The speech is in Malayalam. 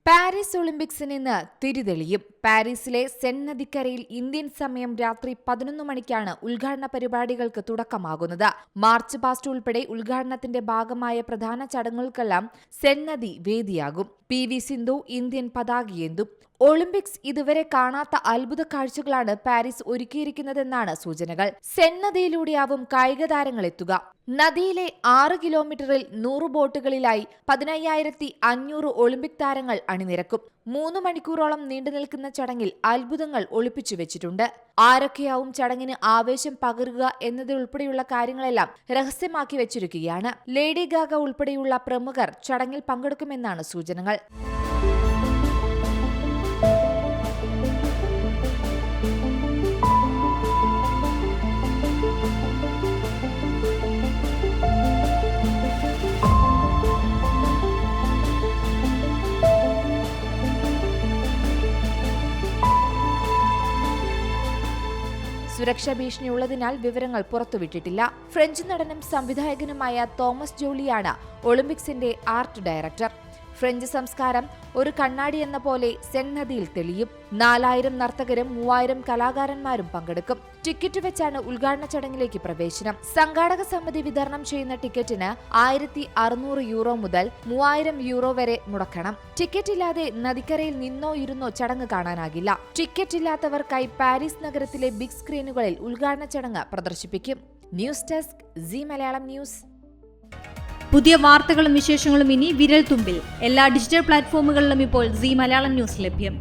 പാരീസ് ഒളിമ്പിക്സിന് ഇന്ന് തിരിതെളിയും. പാരീസിലെ സെൻ നദിക്കരയിൽ ഇന്ത്യൻ സമയം രാത്രി 11 മണിക്കാണ് ഉദ്ഘാടന പരിപാടികൾക്ക് തുടക്കമാകുന്നത്. മാർച്ച് പാസ്റ്റ് ഉൾപ്പെടെ ഉദ്ഘാടനത്തിന്റെ ഭാഗമായ പ്രധാന ചടങ്ങുകൾക്കെല്ലാം സെൻ നദി വേദിയാകും. PV സിന്ധു ഇന്ത്യൻ പതാകയേന്തും. ഒളിമ്പിക്സ് ഇതുവരെ കാണാത്ത അത്ഭുത കാഴ്ചകളാണ് പാരീസ് ഒരുക്കിയിരിക്കുന്നതെന്നാണ് സൂചനകൾ. സെൻ നദിയിലൂടെയാവും കായിക താരങ്ങൾ എത്തുക. നദിയിലെ 6 കിലോമീറ്ററിൽ 100 ബോട്ടുകളിലായി 15,500 ഒളിമ്പിക് താരങ്ങൾ അണിനിരക്കും. 3 മണിക്കൂറോളം നീണ്ടുനിൽക്കുന്ന ചടങ്ങിൽ അത്ഭുതങ്ങൾ ഒളിപ്പിച്ചു വെച്ചിട്ടുണ്ട്. ആരൊക്കെയാവും ചടങ്ങിന് ആവേശം പകരുക എന്നതുൾപ്പെടെയുള്ള കാര്യങ്ങളെല്ലാം രഹസ്യമാക്കി വെച്ചിരിക്കുകയാണ്. ലേഡി ഗാഗ ഉൾപ്പെടെയുള്ള പ്രമുഖർ ചടങ്ങിൽ പങ്കെടുക്കുമെന്നാണ് സൂചനകൾ. സുരക്ഷാ ഭീഷണിയുള്ളതിനാൽ വിവരങ്ങൾ പുറത്തുവിട്ടിട്ടില്ല. ഫ്രഞ്ച് നടനും സംവിധായകനുമായ തോമസ് ജോളിയാണ് ഒളിമ്പിക്സിന്റെ ആർട്ട് ഡയറക്ടർ. ഫ്രഞ്ച് സംസ്കാരം ഒരു കണ്ണാടി എന്ന പോലെ സെൻ നദിയിൽ തെളിയും. 4000 നർത്തകരും 3000 കലാകാരന്മാരും പങ്കെടുക്കും. ടിക്കറ്റ് വെച്ചാണ് ഉദ്ഘാടന ചടങ്ങിലേക്ക് പ്രവേശനം. സംഘാടക സമിതി വിതരണം ചെയ്യുന്ന ടിക്കറ്റിന് 1600 യൂറോ മുതൽ 3000 യൂറോ വരെ മുടക്കണം. ടിക്കറ്റ് ഇല്ലാതെ നദിക്കരയിൽ നിന്നോ ഇരുന്നോ ചടങ്ങ് കാണാനാകില്ല. ടിക്കറ്റ് ഇല്ലാത്തവർക്കായി പാരീസ് നഗരത്തിലെ ബിഗ് സ്ക്രീനുകളിൽ ഉദ്ഘാടന ചടങ്ങ് പ്രദർശിപ്പിക്കും. News desk C Malayalam news. പുതിയ വാർത്തകളും വിശേഷങ്ങളും ഇനി വിരൽ തുമ്പിൽ. എല്ലാ ഡിജിറ്റൽ പ്ലാറ്റ്ഫോമുകളിലും ഇപ്പോൾ സി മലയാളം ന്യൂസ് ലഭ്യം.